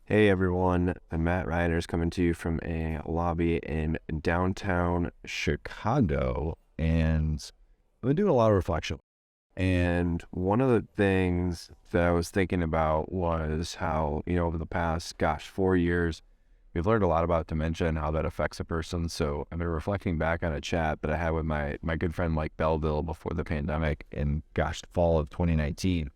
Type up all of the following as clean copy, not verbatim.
Hey everyone, I'm Matt Reiners coming to you from a lobby in downtown Chicago, and I've been doing a lot of reflection. And one of the things that I was thinking about was how, over the past, 4 years, we've learned a lot about dementia and how that affects a person. So I've been reflecting back on a chat that I had with my good friend Mike Belleville before the pandemic in, fall of 2019.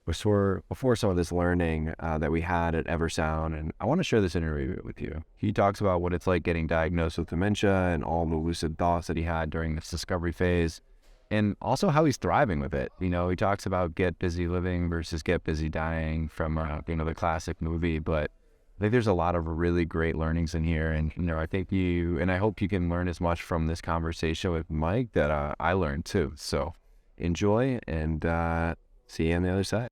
Before some of this learning that we had at Eversound, and I want to share this interview with you. He talks about what it's like getting diagnosed with dementia and all the lucid thoughts that he had during this discovery phase, and also how he's thriving with it. He talks about get busy living versus get busy dying from, the classic movie, but I think there's a lot of really great learnings in here, and, I think I hope you can learn as much from this conversation with Mike that I learned too. So enjoy, and see you on the other side.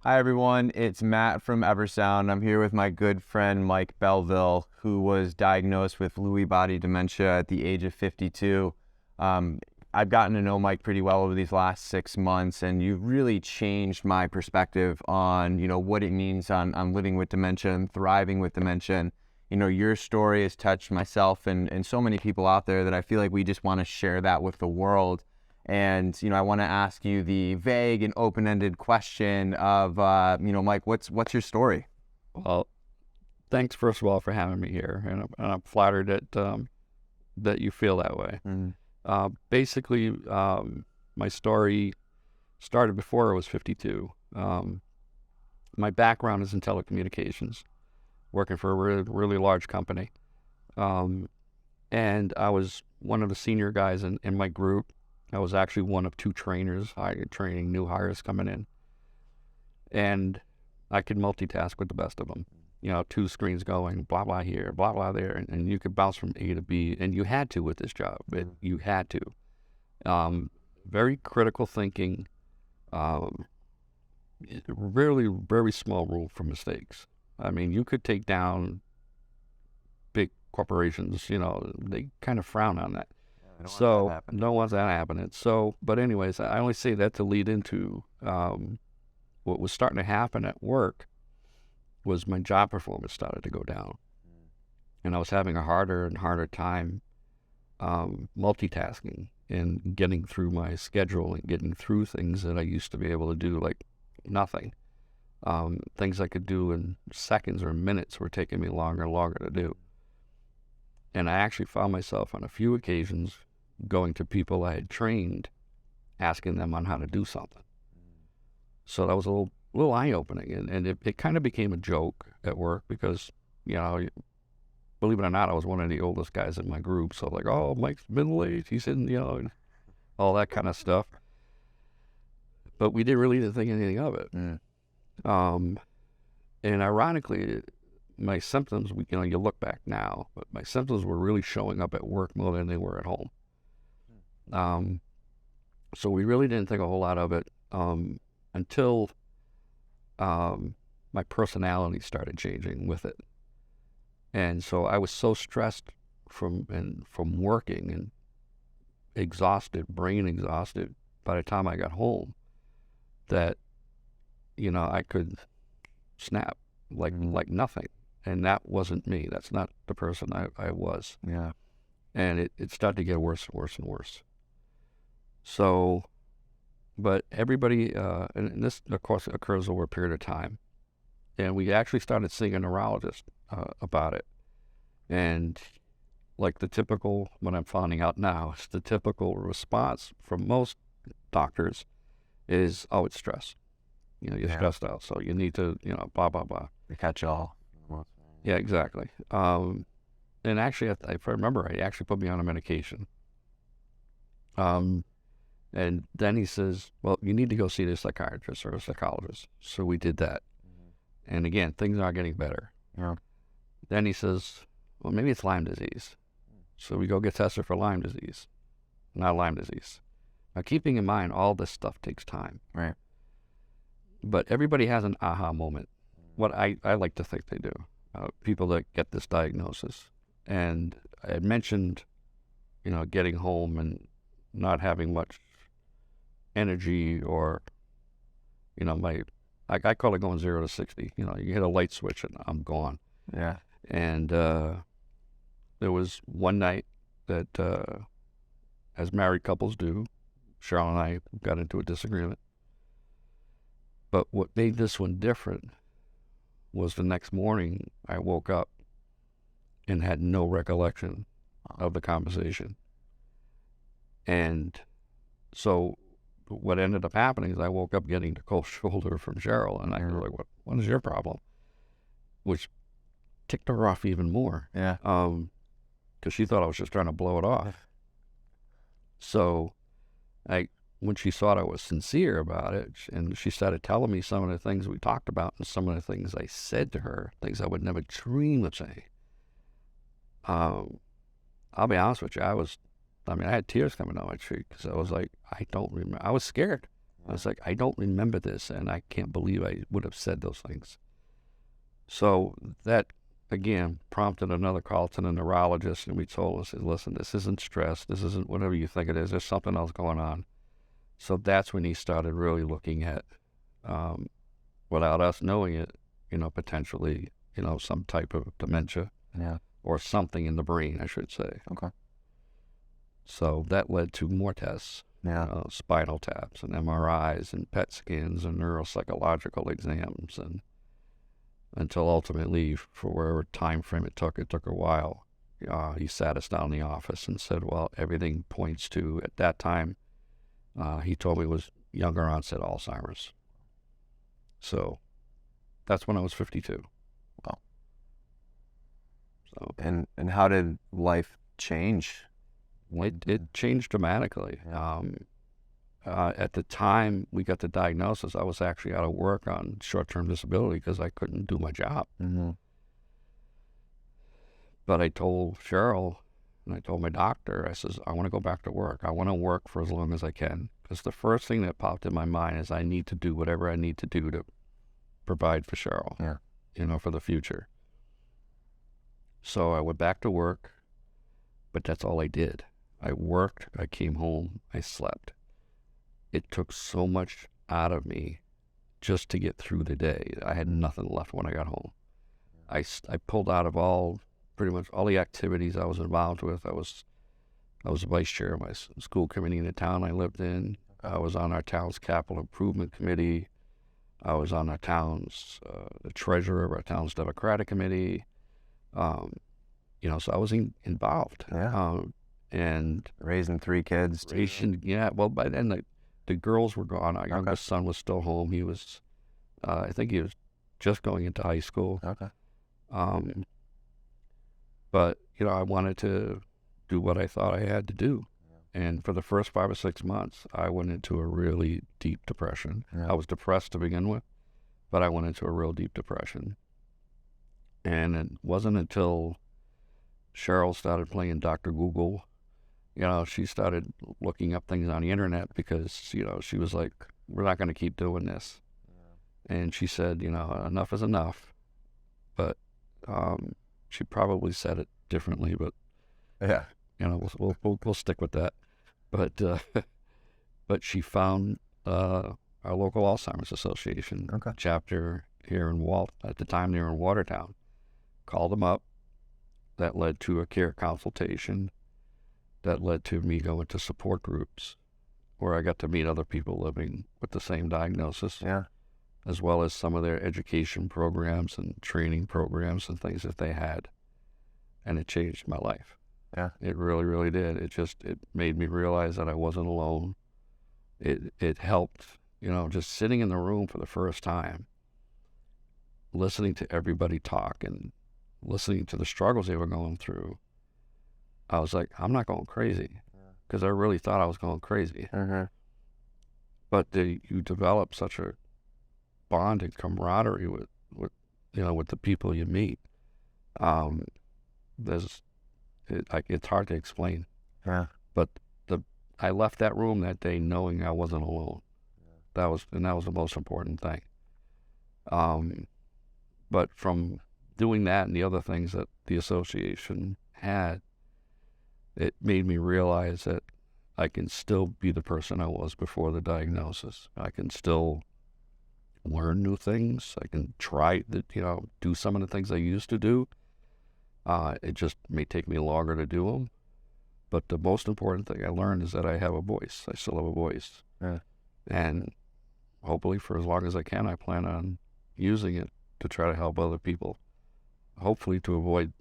Hi everyone, it's Matt from Eversound. I'm here with my good friend Mike Belleville, who was diagnosed with Lewy Body Dementia at the age of 52. I've gotten to know Mike pretty well over these last 6 months, and you've really changed my perspective on, what it means on living with dementia and thriving with dementia. And, your story has touched myself and so many people out there that I feel like we just want to share that with the world. And, I want to ask you the vague and open-ended question of, Mike, what's your story? Well, thanks first of all for having me here, and I'm flattered that you feel that way. Basically, my story started before I was 52. My background is in telecommunications, working for a really, really large company. And I was one of the senior guys in my group. I was actually one of two trainers training new hires coming in. And I could multitask with the best of them. Two screens going, blah, blah here, blah, blah there. And you could bounce from A to B. And you had to with this job. You had to. Very critical thinking. Really, very small room for mistakes. I mean, you could take down big corporations. They kind of frown on that. So don't want that happening. So, but anyways, I only say that to lead into what was starting to happen at work was my job performance started to go down, and I was having a harder and harder time multitasking and getting through my schedule and getting through things that I used to be able to do like nothing. Things I could do in seconds or minutes were taking me longer and longer to do. And I actually found myself on a few occasions going to people I had trained, asking them on how to do something. So that was a little eye-opening, and it kind of became a joke at work because, believe it or not, I was one of the oldest guys in my group. So like, oh, Mike's middle-aged, he's in, all that kind of stuff. But we didn't think anything of it. And ironically, my symptoms, you look back now, but my symptoms were really showing up at work more than they were at home. So we really didn't think a whole lot of it until my personality started changing with it. And so I was so stressed from working and exhausted, brain exhausted by the time I got home that, I could snap like nothing. And that wasn't me. That's not the person I was. Yeah. And it started to get worse and worse and worse. So, but everybody, and this, of course, occurs over a period of time. And we actually started seeing a neurologist about it. And like what I'm finding out now, is the typical response from most doctors is, oh, it's stress. You're stressed out, so you need to, blah, blah, blah. The catch-all. Yeah, exactly. And actually, if I remember right, he actually put me on a medication. And then he says, well, you need to go see the psychiatrist or a psychologist. So we did that. And again, things aren't getting better. Yeah. Then he says, well, maybe it's Lyme disease. So we go get tested for Lyme disease, not Lyme disease. Now, keeping in mind, all this stuff takes time. Right. But everybody has an aha moment. What I like to think they do. People that get this diagnosis. And I had mentioned, getting home and not having much energy, or, my I call it going 0 to 60. You know, you hit a light switch and I'm gone. Yeah. And there was one night that, as married couples do, Cheryl and I got into a disagreement. But what made this one different was the next morning I woke up and had no recollection of the conversation. And so what ended up happening is I woke up getting the cold shoulder from Cheryl, and I was like, what is your problem? Which ticked her off even more. Yeah. Because she thought I was just trying to blow it off. So when she thought I was sincere about it, and she started telling me some of the things we talked about and some of the things I said to her, things I would never dream of saying. I'll be honest with you, I had tears coming down my cheek because I was like, I don't remember. I was scared. I was like, I don't remember this, and I can't believe I would have said those things. So that, again, prompted another call to the neurologist, and we told us, listen, this isn't stress. This isn't whatever you think it is. There's something else going on. So that's when he started really looking at, without us knowing it, potentially, some type of dementia. Yeah. Or something in the brain, I should say. Okay. So that led to more tests. Yeah. Spinal taps and MRIs and PET scans and neuropsychological exams, and until ultimately, for whatever time frame it took a while, he sat us down in the office and said, well, everything points to, at that time, he told me it was younger onset Alzheimer's. So that's when I was 52. Wow. So, and how did life change? It changed dramatically. At the time we got the diagnosis, I was actually out of work on short-term disability because I couldn't do my job. Mm-hmm. But I told Cheryl, and I told my doctor, I says, I want to go back to work. I want to work for as long as I can. Because the first thing that popped in my mind is I need to do whatever I need to do to provide for Cheryl, for the future. So I went back to work, but that's all I did. I worked, I came home, I slept. It took so much out of me just to get through the day. I had nothing left when I got home. I pulled out of pretty much all the activities I was involved with. I was vice chair of my school committee in the town I lived in. I was on our town's capital improvement committee. I was on our town's, the treasurer of our town's Democratic committee. So I was involved. Yeah. And raising 3 kids. Well, by then the girls were gone. Our youngest son was still home. He was, I think he was just going into high school. Okay. But, I wanted to do what I thought I had to do. And for the first 5 or 6 months, I went into a really deep depression. Yeah. I was depressed to begin with, but I went into a real deep depression. And it wasn't until Cheryl started playing Dr. Google, she started looking up things on the internet because, she was like, we're not going to keep doing this. Yeah. And she said, enough is enough. But she probably said it differently, but yeah, we'll stick with that. But but she found our local Alzheimer's Association chapter here in at the time they were in Watertown. Called them up. That led to a care consultation. That led to me going to support groups where I got to meet other people living with the same diagnosis. Yeah. As well as some of their education programs and training programs and things that they had. And it changed my life. Yeah. It really, really did. It made me realize that I wasn't alone. It helped, just sitting in the room for the first time, listening to everybody talk and listening to the struggles they were going through. I was like, I'm not going crazy, because I really thought I was going crazy. Mm-hmm. But you develop such a bond and camaraderie with the people you meet. It's hard to explain. Yeah. But I left that room that day knowing I wasn't alone. That was the most important thing. But from doing that and the other things that the association had, it made me realize that I can still be the person I was before the diagnosis. I can still learn new things. I can try to, do some of the things I used to do. It just may take me longer to do them. But the most important thing I learned is that I have a voice. I still have a voice. Yeah. And hopefully for as long as I can, I plan on using it to try to help other people, hopefully to avoid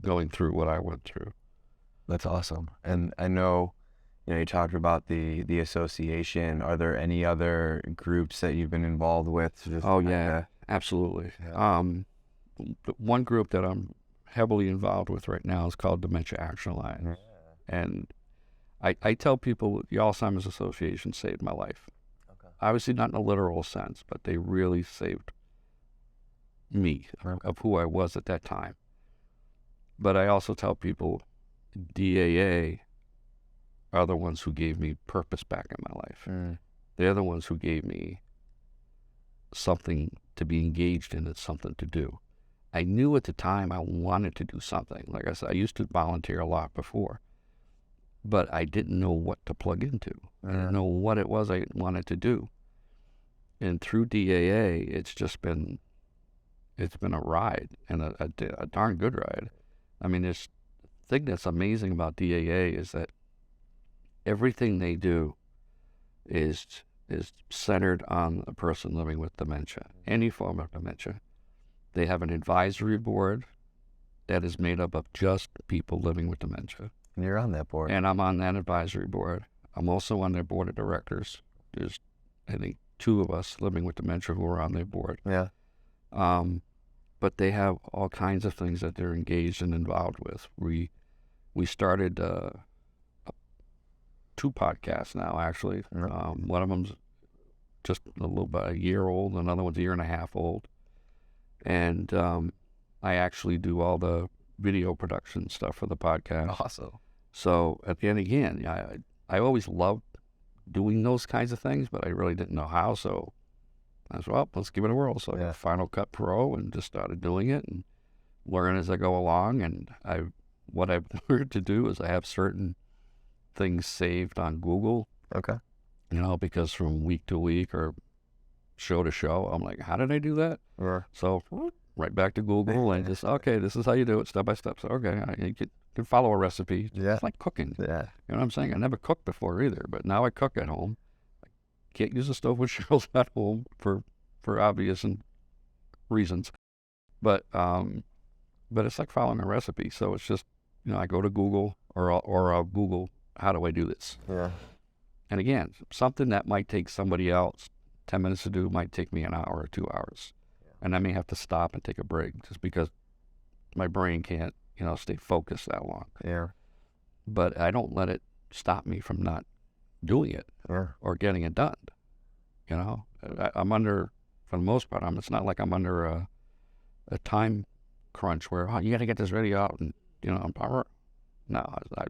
going through what I went through. That's awesome. And I know, you talked about the association. Are there any other groups that you've been involved with? Oh, yeah, absolutely. Yeah. The one group that I'm heavily involved with right now is called Dementia Action Alliance. Yeah. And I tell people the Alzheimer's Association saved my life. Okay. Obviously not in a literal sense, but they really saved me of who I was at that time. But I also tell people DAA are the ones who gave me purpose back in my life. They're the ones who gave me something to be engaged in and something to do. I knew at the time I wanted to do something. Like I said, I used to volunteer a lot before, but I didn't know what to plug into. I didn't know what it was I wanted to do. And through DAA, it's been a ride, and a darn good ride. I mean, the thing that's amazing about DAA is that everything they do is centered on a person living with dementia, any form of dementia. They have an advisory board that is made up of just people living with dementia. And you're on that board. And I'm on that advisory board. I'm also on their board of directors. There's, I think, 2 of us living with dementia who are on their board. Yeah. But they have all kinds of things that they're engaged and involved with. We started 2 podcasts now, actually. One of them's just about a year old. Another one's a year and a half old. And I actually do all the video production stuff for the podcast. Awesome. So at the end, again, I always loved doing those kinds of things, but I really didn't know how. So I said, well, let's give it a whirl. So I got Final Cut Pro and just started doing it and learn as I go along. And what I've learned to do is I have certain things saved on Google. Okay. Because from week to week or show to show, I'm like, how did I do that? So right back to Google and just, okay, this is how you do it step by step. So, okay, you can follow a recipe. Yeah. It's like cooking. Yeah. You know what I'm saying? I never cooked before either, but now I cook at home. I can't use a stove with shells at home for obvious reasons. But it's like following a recipe. So it's just, I go to Google or I'll Google, how do I do this? Yeah. And again, something that might take somebody else 10 minutes to do might take me an hour or 2 hours. And I may have to stop and take a break just because my brain can't, stay focused that long. Yeah. But I don't let it stop me from not doing it or getting it done. I'm under, for the most part, it's not like I'm under a time crunch where, you got to get this ready out and, no, I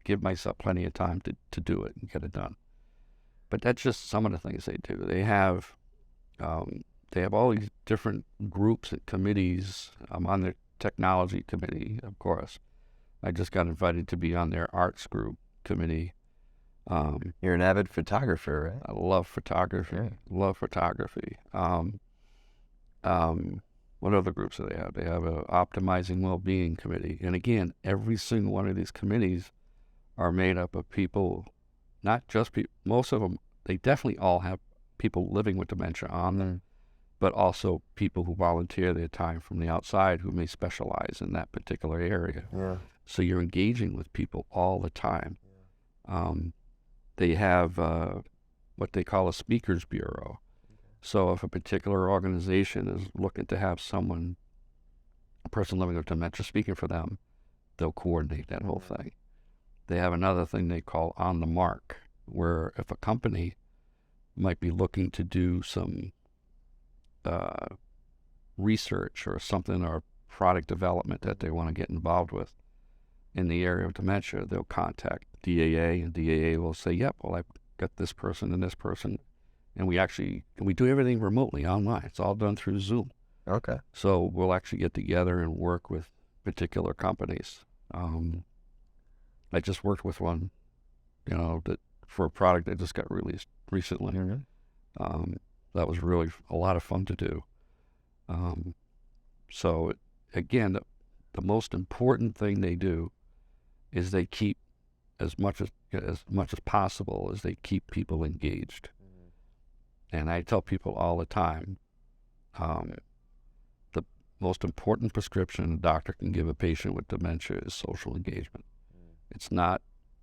give myself plenty of time to do it and get it done. But that's just some of the things they do. They have all these different groups and committees. I'm on their technology committee, of course. I just got invited to be on their arts group committee. You're an avid photographer, right? I love photography. Yeah. Love photography. What other groups do they have? They have a optimizing well-being committee. And again, every single one of these committees are made up of people, not just people. Most of them, they definitely all have people living with dementia on them, but also people who volunteer their time from the outside who may specialize in that particular area. Yeah. So you're engaging with people all the time. They have what they call a speakers bureau. So if a particular organization is looking to have a person living with dementia speaking for them, they'll coordinate that whole thing. They have another thing they call on the mark, where if a company might be looking to do some research or something or product development that they want to get involved with in the area of dementia, they'll contact DAA, and DAA will say, yep, well, I've got this person and this person. And we do everything remotely online. It's all done through Zoom. Okay. So we'll actually get together and work with particular companies. I just worked with one, that for a product that just got released recently. that was really a lot of fun to do. So again, the most important thing they do is they keep as much as possible as they keep people engaged. And I tell people all the time, the most important prescription a doctor can give a patient with dementia is social engagement. It's not,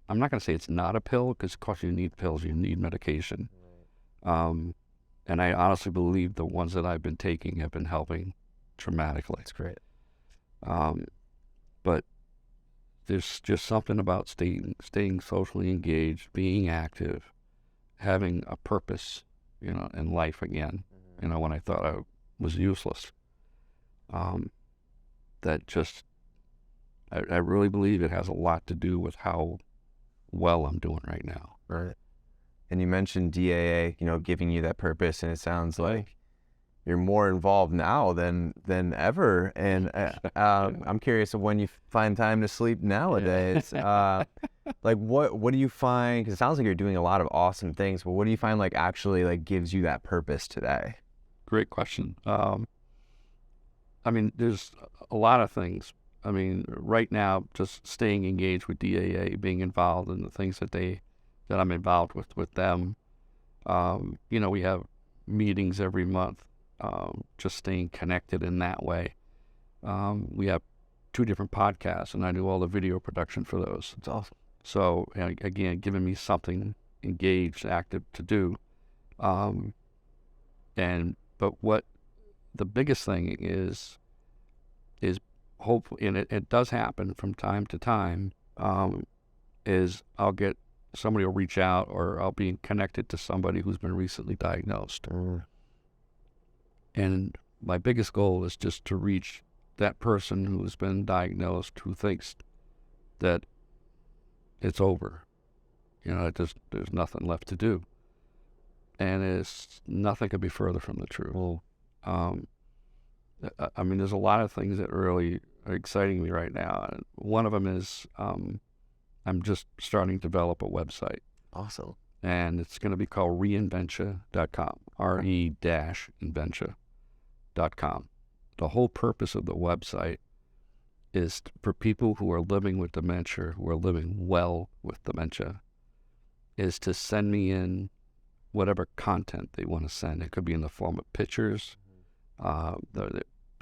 I'm not going to say it's not a pill, because of course you need pills, you need medication. And I honestly believe the ones that I've been taking have been helping dramatically. That's great. But there's just something about staying socially engaged, being active, having a purpose, in life again, when I thought I was useless. That just, I really believe it has a lot to do with how well I'm doing right now. Right. And you mentioned DAA, giving you that purpose, and it sounds like you're more involved now than ever. And I'm curious of when you find time to sleep nowadays. Like what do you find? Because it sounds like you're doing a lot of awesome things, but what do you find actually gives you that purpose today? Great question. I mean, there's a lot of things. I mean, right now, just staying engaged with DAA, being involved in the things that I'm involved with them. We have meetings every month, just staying connected in that way. We have 2 different podcasts, and I do all the video production for those. It's awesome. So again, giving me something engaged, active to do. But what the biggest thing is hopefully, and it does happen from time to time, is somebody will reach out, or I'll be connected to somebody who's been recently diagnosed. And my biggest goal is just to reach that person who's been diagnosed, who thinks that it's over. There's nothing left to do. And nothing could be further from the truth. I mean, there's a lot of things that really are exciting me right now. One of them is I'm just starting to develop a website. Awesome. And it's going to be called reinventia.com, re-inventia.com. The whole purpose of the website is for people who are living with dementia, who are living well with dementia, is to send me in whatever content they want to send. It could be in the form of pictures,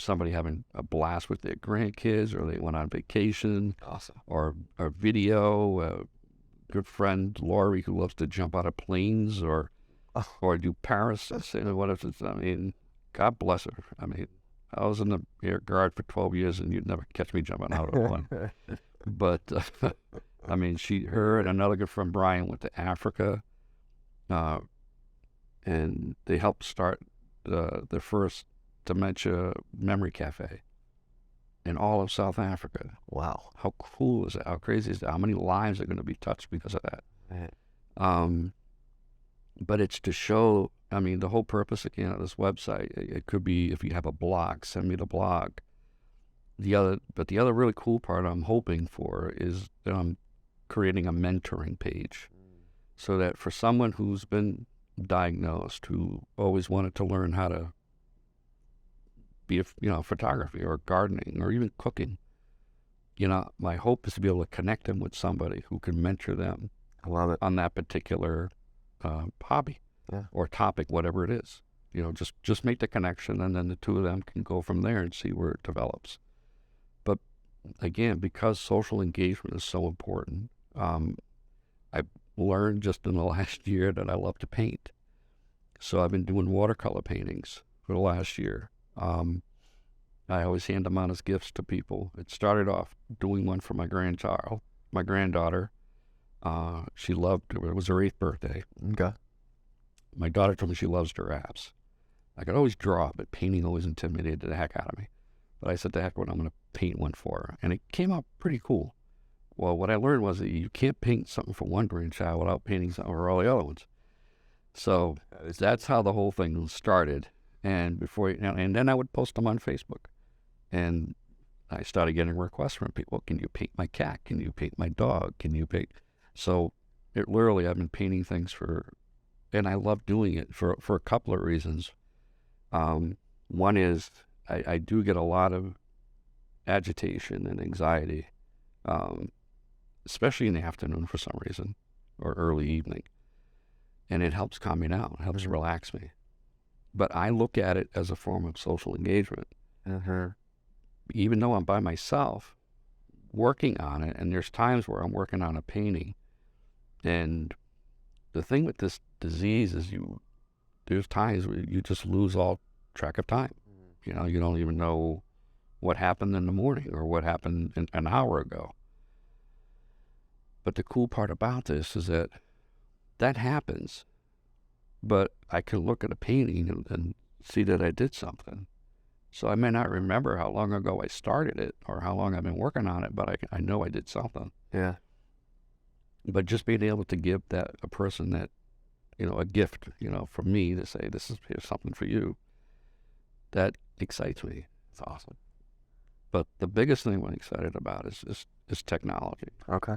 somebody having a blast with their grandkids, or they went on vacation. Awesome. Or video. A good friend, Lori, who loves to jump out of planes or do parasites. What if it's, I mean, God bless her. I mean, I was in the Air Guard for 12 years, and you'd never catch me jumping out of one. But, I mean, her and another good friend, Brian, went to Africa, and they helped start the first dementia memory cafe in all of South Africa. Wow. How cool is that? How crazy is that? How many lives are going to be touched because of that? Right. But it's to show, I mean, the whole purpose again of this website, it could be, if you have a blog, send me the blog. But the other really cool part I'm hoping for is that I'm creating a mentoring page, so that for someone who's been diagnosed, who always wanted to learn how to be photography or gardening or even cooking, my hope is to be able to connect them with somebody who can mentor them. I love it. On that particular hobby or topic, whatever it is. Just make the connection, and then the two of them can go from there and see where it develops. But again, because social engagement is so important, I've learned just in the last year that I love to paint. So I've been doing watercolor paintings for the last year. I always hand them out as gifts to people. It started off doing one for my granddaughter. She loved it. It was her 8th birthday. Okay. My daughter told me she loves giraffes. I could always draw, but painting always intimidated the heck out of me. But I said, the heck with it, I'm going to paint one for her. And it came out pretty cool. Well, what I learned was that you can't paint something for one grandchild without painting something for all the other ones. So that's how the whole thing started. And and then I would post them on Facebook. And I started getting requests from people. Can you paint my cat? Can you paint my dog? Can you paint? So literally, I've been painting things for and I love doing it for a couple of reasons. One is I do get a lot of agitation and anxiety, especially in the afternoon for some reason, or early evening. And it helps calm me down, it helps relax me. But I look at it as a form of social engagement. Even though I'm by myself working on it, and there's times where I'm working on a painting, and the thing with this disease is there's times where you just lose all track of time. You know, you don't even know what happened in the morning or what happened an hour ago. But the cool part about this is that happens, but I can look at a painting and see that I did something. So I may not remember how long ago I started it or how long I've been working on it, but I know I did something. Yeah. But just being able to give a person that, a gift, from me to say, here's something for you, that excites me. It's awesome. But the biggest thing I'm excited about is technology. Okay.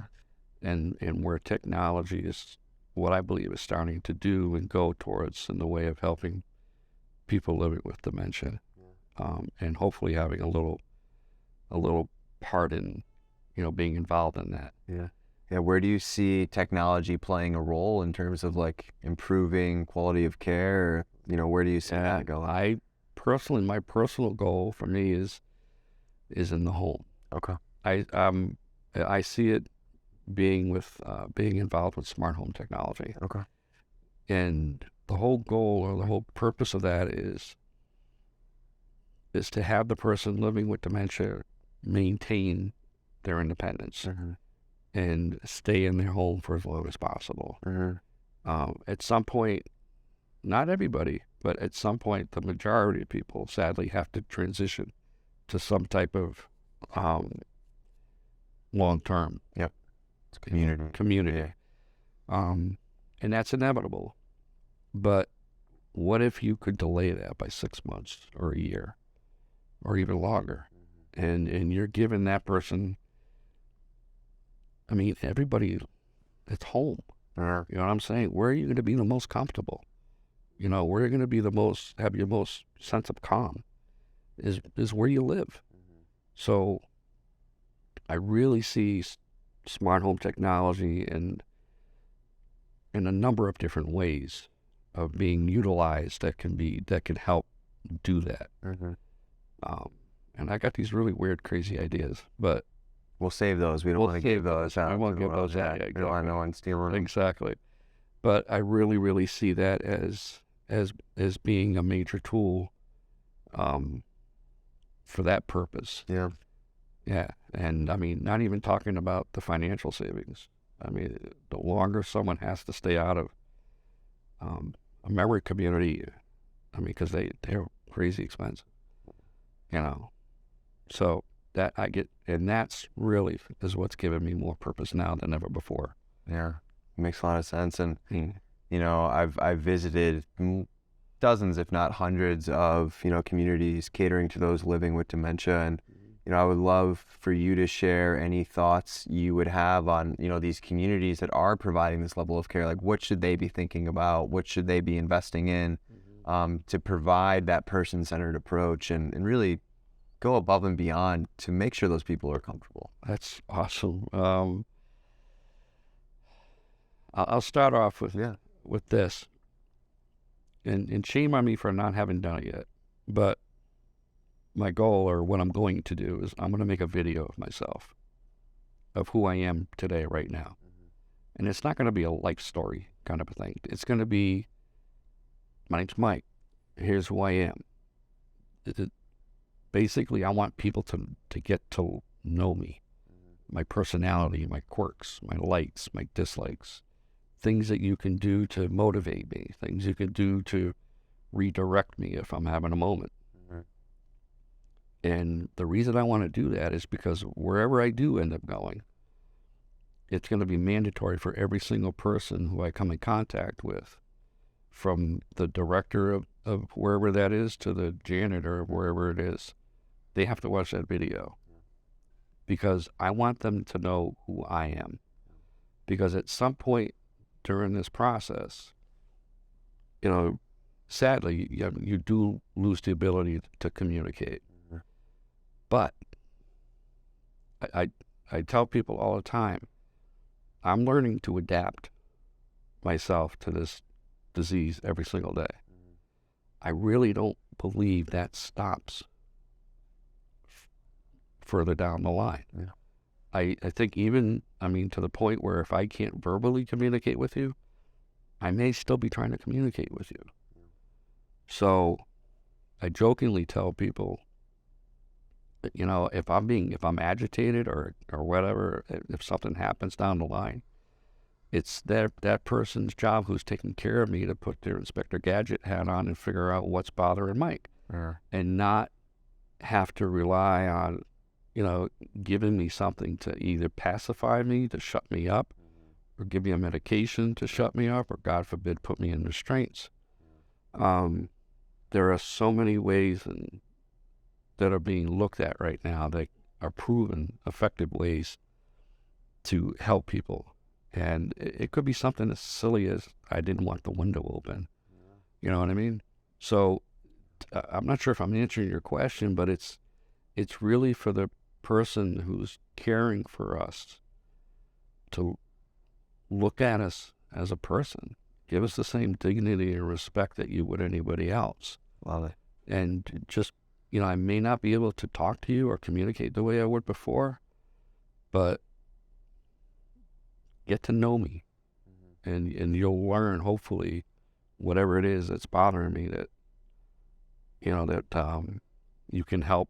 And where technology is what I believe is starting to do and go towards in the way of helping people living with dementia, and hopefully having a little part in, being involved in that. Yeah. Yeah. Where do you see technology playing a role in terms of like improving quality of care? Or, where do you see that going? My personal goal for me is in the home. Okay. I see it being involved with smart home technology. Okay. And the whole goal or the whole purpose of that is to have the person living with dementia maintain their independence and stay in their home for as long as possible. At some point, not everybody, but at some point, the majority of people sadly have to transition to some type of long-term community. Yeah. And that's inevitable. But what if you could delay that by 6 months or a year or even longer? And you're giving that person, everybody that's home, you know what I'm saying? Where are you going to be the most comfortable? Where you're going to be have your most sense of calm is where you live. So I really see smart home technology in a number of different ways of being utilized that can help do that. And I got these really weird, crazy ideas, but we'll save those. We don't want to give those out. I won't give those out. We don't want no one stealing them. Exactly. But I really, really see that as being a major tool for that purpose. Yeah. Yeah. And not even talking about the financial savings. The longer someone has to stay out of a memory community, because they're crazy expensive, So that I get, and that's really is what's given me more purpose now than ever before. Yeah, makes a lot of sense. And I've visited dozens, if not hundreds, of communities catering to those living with dementia, and I would love for you to share any thoughts you would have on these communities that are providing this level of care. Like, what should they be thinking about? What should they be investing in to provide that person-centered approach and really go above and beyond to make sure those people are comfortable? That's awesome. I'll start off with this, and shame on me for not having done it yet, but my goal, or what I'm going to do, is I'm going to make a video of myself, of who I am today, right now. And it's not going to be a life story kind of a thing. It's going to be, my name's Mike. Here's who I am. Basically, I want people to get to know me, my personality, my quirks, my likes, my dislikes, things that you can do to motivate me, things you can do to redirect me if I'm having a moment. And the reason I want to do that is because wherever I do end up going, it's going to be mandatory for every single person who I come in contact with, from the director of wherever that is to the janitor of wherever it is. They have to watch that video because I want them to know who I am. Because at some point during this process, sadly, you do lose the ability to communicate. But I tell people all the time, I'm learning to adapt myself to this disease every single day. I really don't believe that stops further down the line. Yeah. I think even, to the point where if I can't verbally communicate with you, I may still be trying to communicate with you. So I jokingly tell people, if I'm agitated or whatever, if something happens down the line, it's that person's job who's taking care of me to put their Inspector Gadget hat on and figure out what's bothering Mike, and not have to rely on, giving me something to either pacify me, to shut me up, or give me a medication to shut me up, or God forbid, put me in restraints. There are so many ways that are being looked at right now that are proven effective ways to help people. And it could be something as silly as I didn't want the window open. You know what I mean? So I'm not sure if I'm answering your question, but it's really for the person who's caring for us to look at us as a person. Give us the same dignity and respect that you would anybody else. Love it. And just, I may not be able to talk to you or communicate the way I would before, but get to know me, and you'll learn, hopefully, whatever it is that's bothering me, that you can help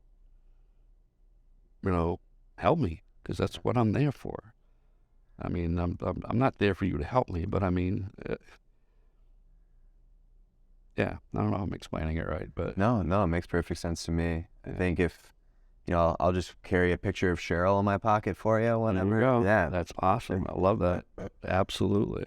me, because that's what I'm there for. I'm not there for you to help me, but yeah, I don't know if I'm explaining it right, but No, it makes perfect sense to me. I think if, I'll just carry a picture of Cheryl in my pocket for you whenever. there you go. Yeah. That's awesome. I love that. Absolutely.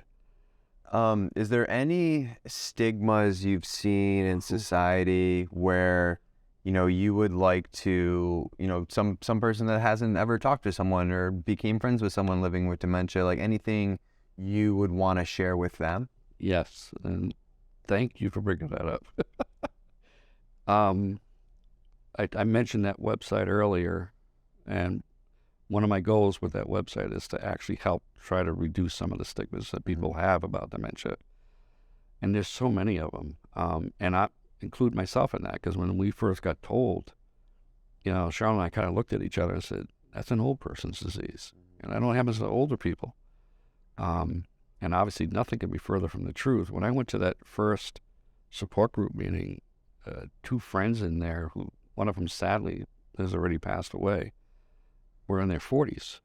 Is there any stigmas you've seen in society where, you would like to, some person that hasn't ever talked to someone or became friends with someone living with dementia, like anything you would want to share with them? Yes, and thank you for bringing that up. I mentioned that website earlier, and one of my goals with that website is to actually help try to reduce some of the stigmas that people have about dementia. And there's so many of them. And I include myself in that, because when we first got told, Cheryl and I kind of looked at each other and said, that's an old person's disease. And that only happens to older people. And obviously nothing can be further from the truth. When I went to that first support group meeting, two friends in there, who one of them sadly has already passed away, were in their 40s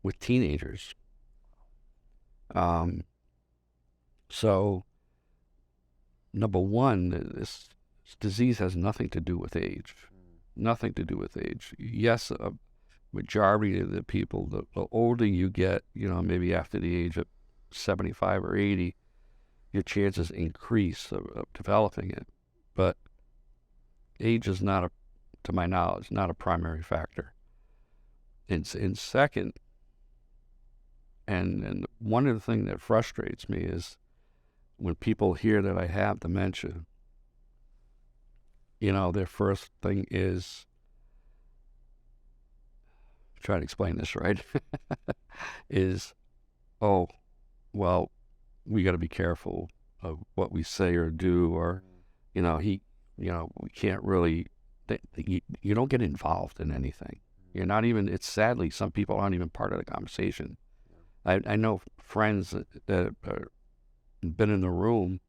with teenagers. So, number one, this disease has nothing to do with age. Nothing to do with age. Yes, a majority of the people, the older you get, maybe after the age of 75 or 80, your chances increase of developing it. But age is not, to my knowledge, not a primary factor. And second, and one of the things that frustrates me is when people hear that I have dementia, their first thing is, try to explain this right, is, oh, well, we got to be careful of what we say or do, or, we can't really, you don't get involved in anything. You're not even, it's sadly, some people aren't even part of the conversation. I know friends that have been in the room,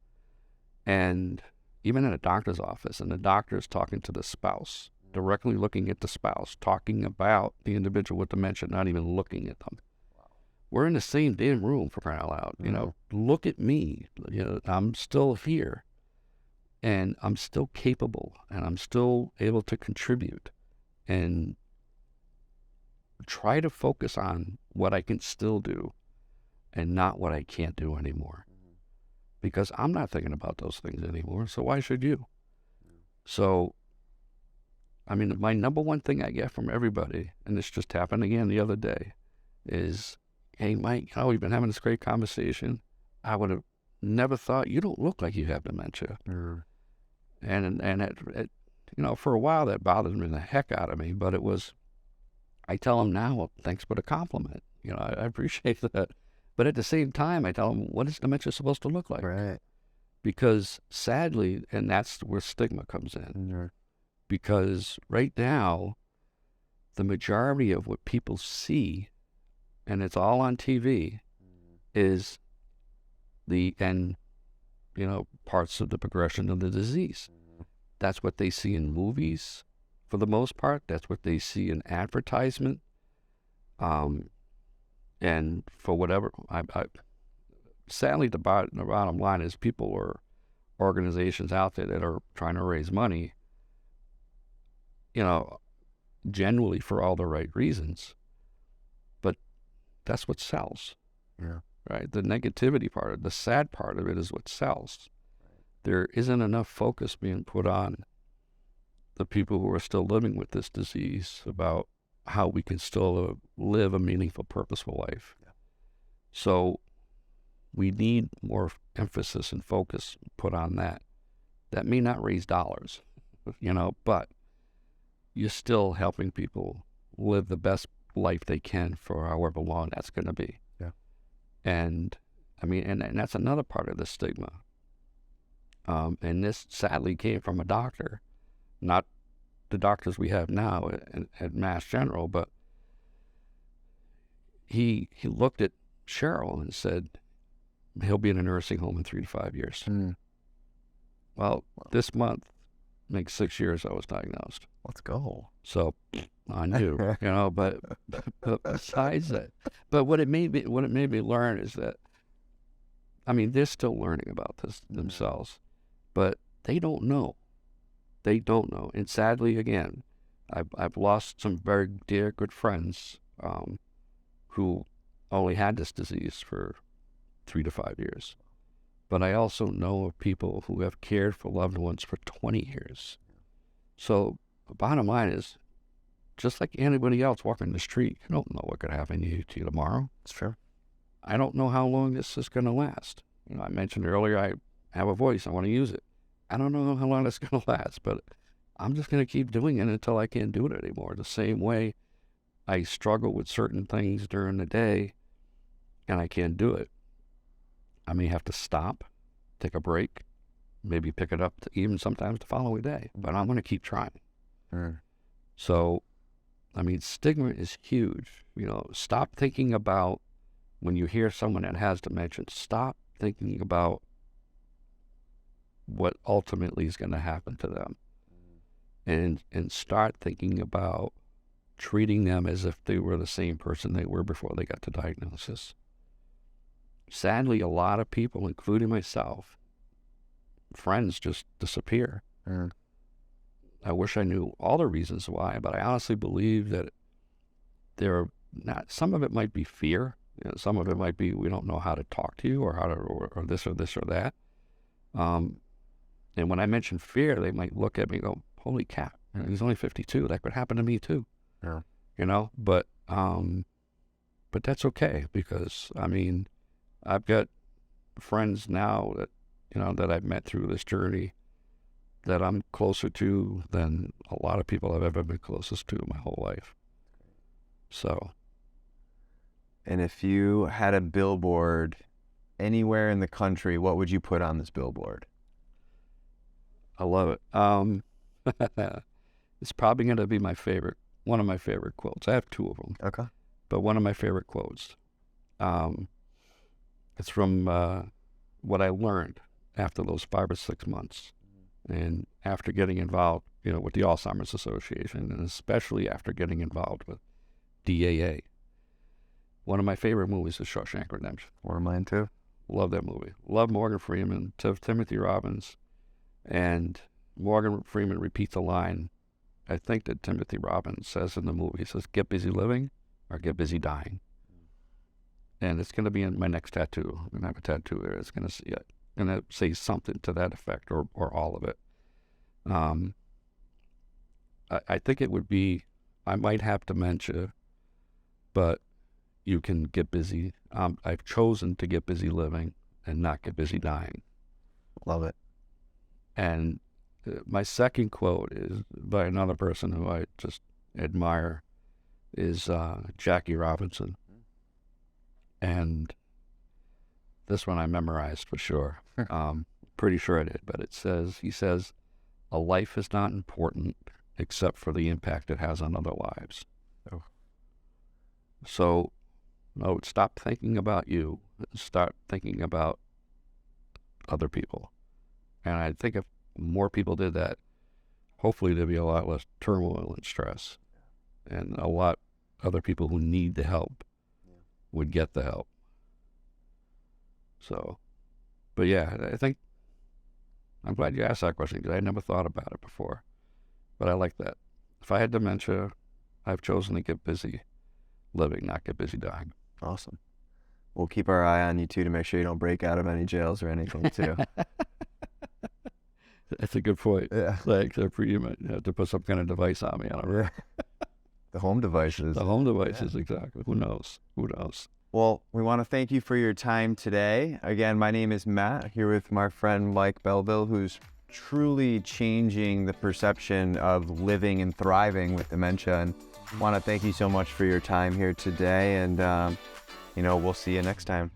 and even in a doctor's office, and the doctor's talking to the spouse, directly looking at the spouse, talking about the individual with dementia, not even looking at them. We're in the same damn room, for crying out loud. Look at me. I'm still here, and I'm still capable, and I'm still able to contribute, and try to focus on what I can still do and not what I can't do anymore. Because I'm not thinking about those things anymore, so why should you? So, my number one thing I get from everybody, and this just happened again the other day, is, hey, Mike, we've been having this great conversation. I would have never thought, you don't look like you have dementia. And it, you know, for a while that bothered me the heck out of me, but it was, I tell them now, well, thanks for the compliment. You know, I appreciate that. But at the same time, I tell them, what is dementia supposed to look like? Right. Because sadly, and that's where stigma comes in, because right now, the majority of what people see, and it's all on TV, is the end, you know, parts of the progression of the disease. That's what they see in movies, for the most part. That's what they see in advertisement. And for whatever, sadly, the bottom line is people or organizations out there that are trying to raise money, you know, genuinely for all the right reasons. But that's what sells. Yeah. Right? The negativity part, the sad part of it is what sells. There isn't enough focus being put on the people who are still living with this disease about how we can still live a meaningful, purposeful life. Yeah. So we need more emphasis and focus put on that. That may not raise dollars, you know, but you're still helping people live the best life they can for however long that's going to be. Yeah. And I mean, and that's another part of the stigma. And this sadly came from a doctor, not the doctors we have now at Mass General, but he looked at Cheryl and said, he'll be in a nursing home in 3 to 5 years. Well, this month makes 6 years I was diagnosed. Let's go. So on you, you know, but besides that, but what it made me learn is that, I mean, they're still learning about this themselves, but they don't know. They don't know. And sadly, again, I've lost some very dear, good friends who only had this disease for 3 to 5 years. But I also know of people who have cared for loved ones for 20 years. So the bottom line is, just like anybody else walking the street, you don't know what could happen to you tomorrow. It's true. I don't know how long this is going to last. You know, I mentioned earlier, I have a voice. I want to use it. I don't know how long it's going to last, but I'm just going to keep doing it until I can't do it anymore. The same way I struggle with certain things during the day and I can't do it. I may have to stop, take a break, maybe pick it up even sometimes the following day, but I'm going to keep trying. So, I mean, stigma is huge. You know, stop thinking about when you hear someone that has dementia, stop thinking about what ultimately is going to happen to them, and start thinking about treating them as if they were the same person they were before they got the diagnosis. Sadly, a lot of people, including myself, friends just disappear. I wish I knew all the reasons why, but I honestly believe that there are not, some of it might be fear. You know, some of it might be we don't know how to talk to you or how to, or this or this or that. And when I mention fear, they might look at me and go, holy crap, he's only 52. That could happen to me too. Yeah. You know, but that's okay, because, I mean, I've got friends now that, you know, that I've met through this journey that I'm closer to than a lot of people I've ever been closest to in my whole life. So. And if you had a billboard anywhere in the country, what would you put on this billboard? I love it. It's probably going to be one of my favorite quotes. I have 2 of them. Okay. But one of my favorite quotes. It's from what I learned after those 5 or 6 months. And after getting involved, you know, with the Alzheimer's Association, and especially after getting involved with DAA. One of my favorite movies is Shawshank Redemption. One of mine too. Love that movie. Love Morgan Freeman, Timothy Robbins. And Morgan Freeman repeats a line, I think, that Timothy Robbins says in the movie. He says, get busy living or get busy dying. And it's going to be in my next tattoo. I'm going to have a tattoo there. It's going to say something to that effect, or all of it. I think it would be, I might have dementia, but you can get busy. I've chosen to get busy living. and not get busy dying. Love it. And my second quote is by another person who I just admire, is Jackie Robinson. And this one I memorized for sure. Pretty sure I did, but he says, a life is not important except for the impact it has on other lives. Oh. So, no, stop thinking about you. Start thinking about other people. And I think if more people did that, hopefully there'd be a lot less turmoil and stress. And a lot other people who need the help would get the help. So, but yeah, I think, I'm glad you asked that question because I never thought about it before. But I like that. If I had dementia, I've chosen to get busy living, not get busy dying. Awesome. We'll keep our eye on you too to make sure you don't break out of any jails or anything too. That's a good point. Yeah. Like, you might have to put some kind of device on me. I don't know. The home devices. The home devices, exactly. Who knows? Who knows? Well, we want to thank you for your time today. Again, my name is Matt, here with my friend Mike Belleville, who's truly changing the perception of living and thriving with dementia. And I want to thank you so much for your time here today. And, we'll see you next time.